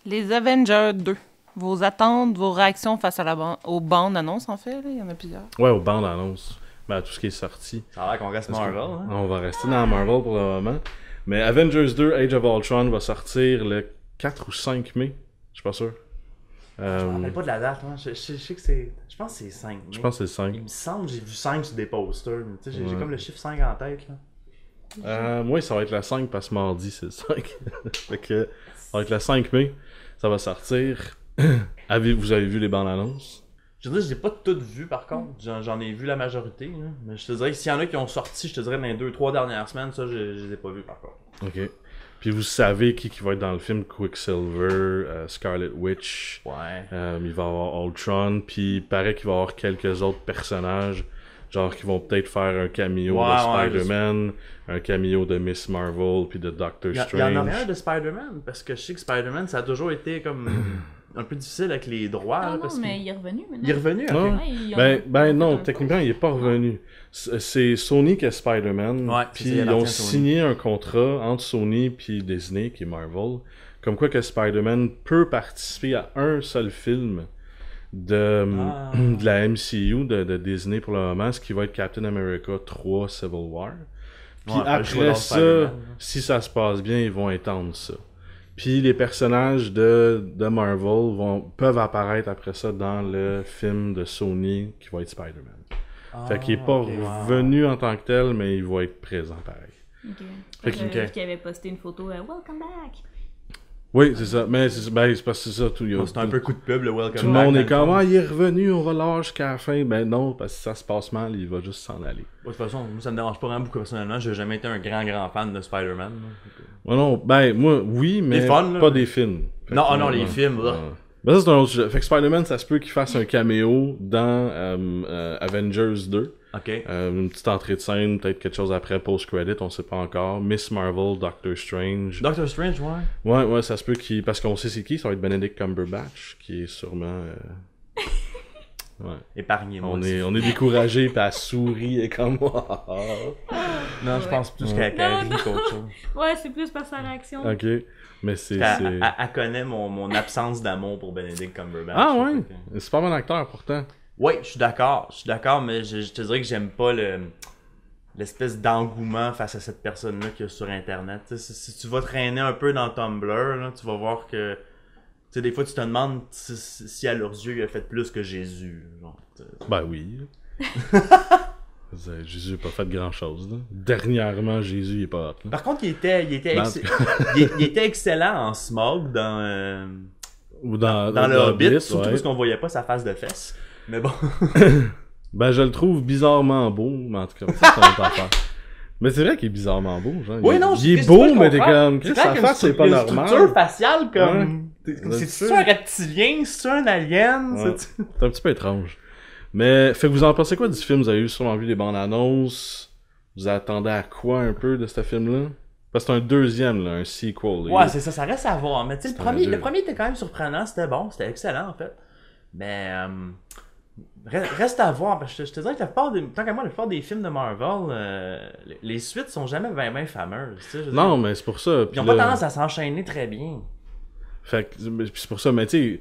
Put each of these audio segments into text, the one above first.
Les Avengers 2. Vos attentes, vos réactions face à aux bandes annonces, en fait, là, il y en a plusieurs. Ouais, aux bandes annonces. Ben, à tout ce qui est sorti. Ça a l'air qu'on reste Marvel, hein? On va rester dans Marvel pour le moment. Mais Avengers 2 Age of Ultron va sortir le 4 ou 5 mai. Je suis pas sûr. Je me rappelle pas de la date, hein. Je sais que c'est... Je pense que c'est 5 mai. Je pense que c'est 5. Il me semble que j'ai vu 5 sur des posters. Mais tu sais, j'ai comme le chiffre 5 en tête, là. Moi, ça va être le 5 parce que mardi, c'est le 5. Fait que, ça va être le 5 mai. Ça va sortir. Vous avez vu les bandes annonces? Je te dirais, je l'ai pas toutes vues par contre. J'en ai vu la majorité. Là. Mais je te dirais que s'il y en a qui ont sorti, je te dirais dans les 2-3 dernières semaines, ça, je les ai pas vues par contre. Ok. Puis vous savez qui va être dans le film? Quicksilver, Scarlet Witch. Ouais. Il va y avoir Ultron. Puis il paraît qu'il va y avoir quelques autres personnages. Genre qui vont peut-être faire un cameo de Spider-Man, un cameo de Miss Marvel, puis de Doctor Strange. Il y en aurait un de Spider-Man, parce que je sais que Spider-Man, ça a toujours été comme un peu difficile avec les droits. Ah là, non, parce mais qu'il... il est revenu maintenant. Il est revenu, ok. Ouais, Non, techniquement, il est pas revenu. C'est Sony qui est Spider-Man. Ouais, puis ils ont signé un contrat entre Sony puis Disney, qui est Marvel, comme quoi que Spider-Man peut participer à un seul film de la MCU de Disney pour le moment, ce qui va être Captain America 3 Civil War. Puis après ça, si ça se passe bien, ils vont étendre ça. Puis les personnages de Marvel peuvent apparaître après ça dans le film de Sony qui va être Spider-Man. Fait qu'il est pas revenu en tant que tel, mais il va être présent pareil. Fait qu'il avait posté une photo Welcome back. Oui, c'est ça. Mais c'est parce que c'est ça. C'est un peu coup de pub, le Welcome Tout le monde est comme, il est revenu, on va l'avoir jusqu'à la fin. Ben non, parce que si ça se passe mal, il va juste s'en aller. De toute façon, moi, ça me dérange pas vraiment beaucoup personnellement. J'ai jamais été un grand fan de Spider-Man. Ouais, non, moi, oui, mais pas des films. Non, les films, là. Ben ça, c'est un autre sujet. Fait que Spider-Man, ça se peut qu'il fasse un caméo dans Avengers 2. Ok. Une petite entrée de scène, peut-être quelque chose après post-credit, on sait pas encore. Miss Marvel, Doctor Strange. Doctor Strange, ouais. Ouais, ça se peut qu'il... Parce qu'on sait c'est qui, ça va être Benedict Cumberbatch, qui est sûrement... Ouais. Épargnez-moi. On est découragé, pis elle sourit et comme... Non, je pense plus qu'elle rit qu'autre chose. Ouais, c'est plus par sa réaction. Ok. Mais c'est... Elle connaît mon absence d'amour pour Benedict Cumberbatch. Ah ouais? C'est pas bon acteur, pourtant. Oui, je suis d'accord, mais je te dirais que j'aime pas l'espèce d'engouement face à cette personne-là qu'il y a sur Internet. Si tu vas traîner un peu dans Tumblr, là, tu vas voir que des fois tu te demandes si à leurs yeux il a fait plus que Jésus. Genre, ben oui. Jésus n'a pas fait grand-chose. Là. Dernièrement, Jésus il est pas hot. Là. Par contre, il était excellent en Smog dans le Hobbit, surtout parce qu'on voyait pas sa face de fesse. Mais bon. Ben, je le trouve bizarrement beau, mais en tout cas, ça, c'est une autre affaire. Mais c'est vrai qu'il est bizarrement beau, genre. Oui, non, il est beau, mais t'es comme, sa face, c'est pas normal. Une structure faciale, comme. Ouais. C'est-tu un reptilien? C'est-tu un alien? Ouais. C'est un petit peu étrange. Mais, fait que vous en pensez quoi du film? Vous avez sûrement vu les bandes annonces. Vous attendez à quoi un peu de ce film-là? Parce que c'est un deuxième, là, un sequel. Ouais, c'est ça reste à voir. Mais tu sais, le premier était quand même surprenant, c'était bon, c'était excellent, en fait. Mais, reste à voir, parce que je te dirais que tant qu'à moi, la plupart des films de Marvel, les suites sont jamais bien fameuses. Tu sais, non, mais c'est pour ça. Ils ont pas tendance à s'enchaîner très bien. Fait que, c'est pour ça, mais tu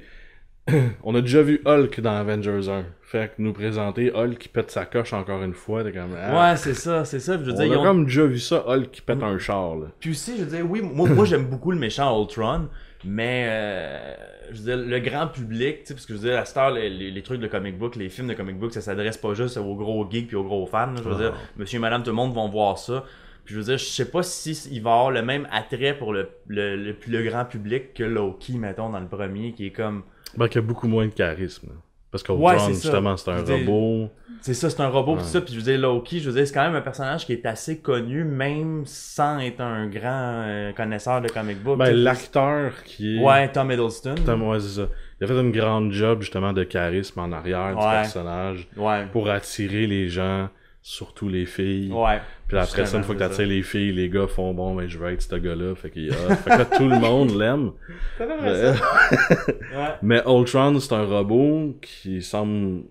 sais, on a déjà vu Hulk dans Avengers 1. Fait que nous présenter Hulk qui pète sa coche encore une fois, t'es comme... Ouais, c'est ça. Je veux dire, on a comme déjà vu ça, Hulk qui pète un char, là. Puis aussi, je veux dire, oui, moi j'aime beaucoup le méchant Ultron, mais je veux dire, le grand public, tu sais, parce que je veux dire, à cette heure, les trucs de comic book, les films de comic book, ça s'adresse pas juste aux gros geeks puis aux gros fans, là, je veux dire, monsieur et madame, tout le monde vont voir ça. Puis je veux dire, je sais pas si il va avoir le même attrait pour le grand public que Loki, mettons, dans le premier, qui est comme... Ben, qui a beaucoup moins de charisme, là. Parce qu'Ultron, justement, c'est un robot. C'est ça, c'est un robot, pis ça. Puis je veux dire, Loki, je veux dire, c'est quand même un personnage qui est assez connu, même sans être un grand connaisseur de comic book. Ben, l'acteur qui est... Ouais, Tom Hiddleston. Ouais, c'est ça. Il a fait une grande job, justement, de charisme en arrière du personnage. Ouais. Pour attirer les gens, surtout les filles. Ouais. Puis après ça, une fois que t'attires les filles, les gars font bon, ben je vais être ce gars-là. Fait que tout le monde l'aime. C'est vrai ça. Mais Ultron, c'est un robot qui semble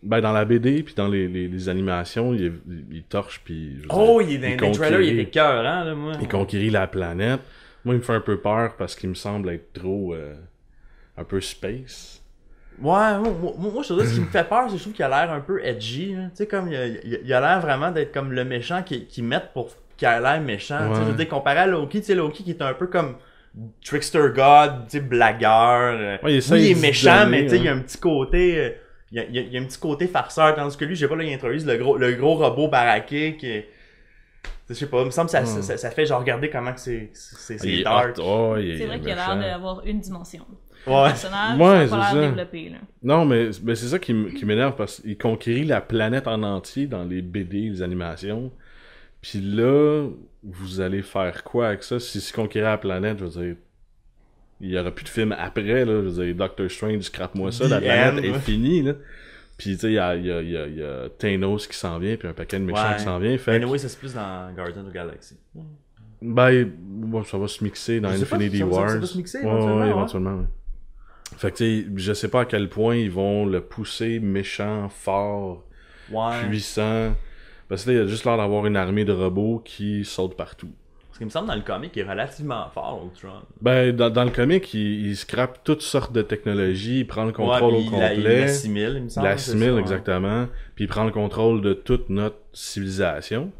Ben, dans la BD, puis dans les animations, il torche, puis... Il est dans les trailers, il était écœurant, là, moi. Il conquérit la planète. Moi, il me fait un peu peur parce qu'il me semble être trop... un peu space. Ouais, moi je te dis, ce qui me fait peur, c'est que je trouve qu'il a l'air un peu edgy. Tu sais, comme il a l'air vraiment d'être comme le méchant qui mettent pour qu'il a l'air méchant. Ouais. Je veux dire, comparé à Loki, tu sais, Loki qui est un peu comme Trickster God, tu sais, blagueur. Ouais, il est méchant, mais tu sais, il y a un petit côté... Il y a un petit côté farceur, tandis que lui, je sais pas, là, il introduit le gros robot baraqué qui est... Je sais pas, il me semble que ça fait genre regarder comment que c'est dark. C'est vrai qu'il a l'air d'avoir une dimension. Ouais. Le personnage, ça a pas l'air développé, là. Non, mais c'est ça qui m'énerve parce qu'il conquérit la planète en entier dans les BD, les animations. Puis là, vous allez faire quoi avec ça? Si conquérir la planète, je veux dire... Il y aura plus de films après, là. Je veux dire, Doctor Strange, scrape-moi ça, la planète est finie, là. Puis, tu sais, il y a Thanos qui s'en vient, puis un paquet de méchants qui s'en vient. Fait oui, ça c'est plus dans Guardians of the Galaxy. Ben, bon, ça va se mixer dans Infinity Wars. Ça va se mixer éventuellement, ouais. Fait que, tu sais, je sais pas à quel point ils vont le pousser méchant, fort, puissant. Parce que là, il y a juste l'air d'avoir une armée de robots qui sautent partout. Parce qu'il me semble dans le comic, il est relativement fort, Ultron. Ben, dans le comic, il scrape toutes sortes de technologies, il prend le contrôle au complet. Il l'assimile, il me semble. Il l'assimile, exactement. Puis il prend le contrôle de toute notre civilisation.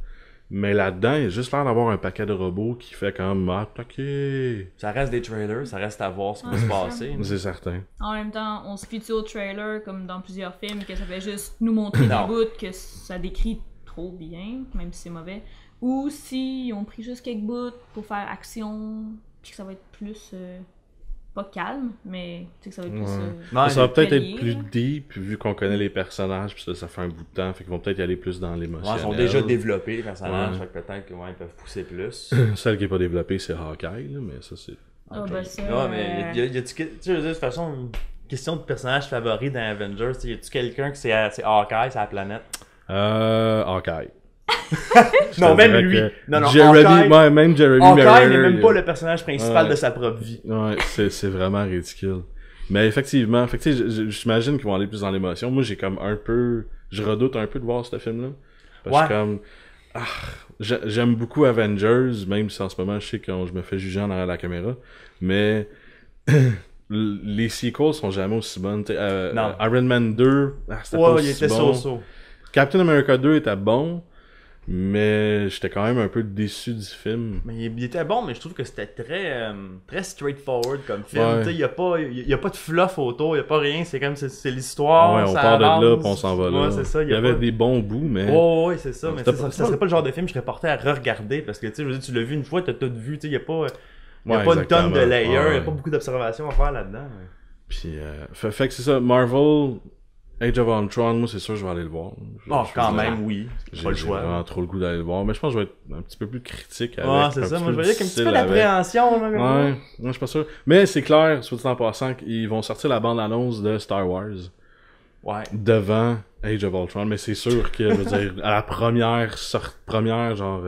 Mais là-dedans, il a juste l'air d'avoir un paquet de robots qui fait comme attaquer. Ça reste des trailers, ça reste à voir ce qui va se passer. C'est certain. En même temps, on se fie au trailer, comme dans plusieurs films, que ça fait juste nous montrer des bouts, que ça décrit trop bien, même si c'est mauvais. Ou si ils ont pris juste quelques bouts pour faire action, puis que ça va être plus pas calme, mais tu sais que ça va être plus ça va peut-être être plus deep vu qu'on connaît les personnages, puis ça fait un bout de temps, fait qu'ils vont peut-être y aller plus dans l'émotionnel. Ils sont déjà développés les personnages, fait que peut-être qu'ils peuvent pousser plus. Celle qui est pas développée, c'est Hawkeye, là, mais ça c'est... mais y a-tu... Tu sais, de toute façon, une question de personnage favori dans Avengers, y a-tu quelqu'un qui c'est Hawkeye, c'est la planète? Hawkeye. Non, même lui. Non, Jeremy, même Jeremy Hawkeye n'est même pas le personnage principal de sa propre vie. Ouais, c'est vraiment ridicule. Mais effectivement, j'imagine qu'ils vont aller plus dans l'émotion. Moi, j'ai comme un peu... Je redoute un peu de voir ce film-là. Parce que comme... j'aime beaucoup Avengers, même si en ce moment, je sais que je me fais juger en arrière de la caméra. Mais... les sequels sont jamais aussi bonnes. Iron Man 2, c'était pas aussi bon. So-so. Captain America 2 était bon. Mais j'étais quand même un peu déçu du film. Mais il était bon, mais je trouve que c'était très straightforward comme film. Il n'y a pas de fluff autour, il n'y a pas rien, c'est comme c'est l'histoire. Ouais, on part de là, puis on s'en va là. C'est ça, il y avait des bons bouts, mais. Ouais, c'est ça. Mais ça serait pas le genre de film que je serais porté à re-regarder parce que tu l'as vu une fois, tu as tout vu, il n'y a pas, une tonne de layers, il n'y a pas beaucoup d'observations à faire là-dedans. Puis, fait que c'est ça, Marvel. Age of Ultron, moi c'est sûr je vais aller le voir. Quand même, oui. J'ai pas le choix. J'ai vraiment trop le goût d'aller le voir. Mais je pense que je vais être un petit peu plus critique avec. Ouais, c'est ça. Moi je voyais comme un petit peu d'appréhension. Ouais, je suis pas sûr. Mais c'est clair, soit dit en passant, qu'ils vont sortir la bande-annonce de Star Wars. Ouais. Devant Age of Ultron. Mais c'est sûr que, je veux dire, à la première genre,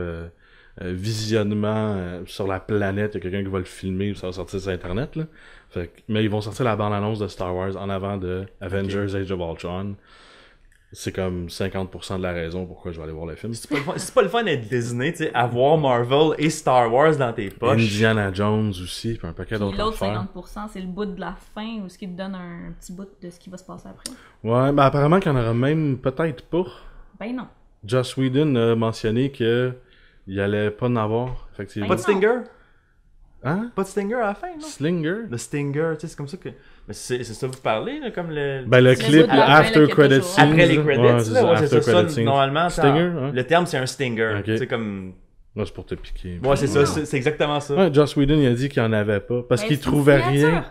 visionnement sur la planète, il y a quelqu'un qui va le filmer, ça va sortir sur Internet, là. Mais ils vont sortir la bande-annonce de Star Wars en avant de Avengers Age of Ultron. C'est comme 50% de la raison pourquoi je vais aller voir le film. C'est pas le fun d'être Disney, tu sais, avoir Marvel et Star Wars dans tes poches. Indiana Jones aussi, puis un paquet d'autres affaires. L'autre 50%, c'est le bout de la fin, ou ce qui te donne un petit bout de ce qui va se passer après. Ouais, mais apparemment qu'il y en aura même peut-être pas. Ben non. Joss Whedon a mentionné que il allait pas en avoir, effectivement. Pas de Stinger? Hein? Pas de Stinger à la fin, non? Slinger? Le Stinger, tu sais, c'est comme ça que... Mais c'est ça que vous parlez, là, comme le... Ben, le clip, le after credit scene. Après les credits, c'est ça. Normalement, Stinger, le terme, c'est un Stinger. C'est comme... Ouais, c'est pour te piquer. Ouais, c'est ça, c'est exactement ça. Ouais, Joss Whedon, il a dit qu'il en avait pas. Parce qu'il trouvait rien.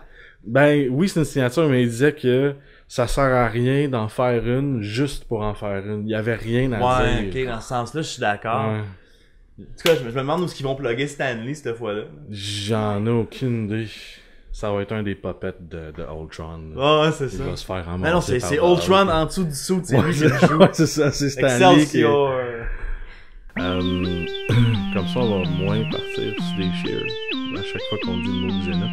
Ben, oui, c'est une signature, mais il disait que ça sert à rien d'en faire une juste pour en faire une. Il y avait rien à dire. Ouais, ok, dans ce sens-là, je suis d'accord. Ouais. En tout cas, je me demande où ils vont plugger Stanley cette fois-là. J'en ai aucune idée. Ça va être un des puppets de Ultron. Ah, c'est ça. Il va se faire ramasser. Mais non, c'est Ultron en dessous du sou, c'est lui qui le joue. Ouais, c'est ça, c'est Stanley qui comme ça, on va moins partir sur des cheers. À chaque fois qu'on dit le mot Xena.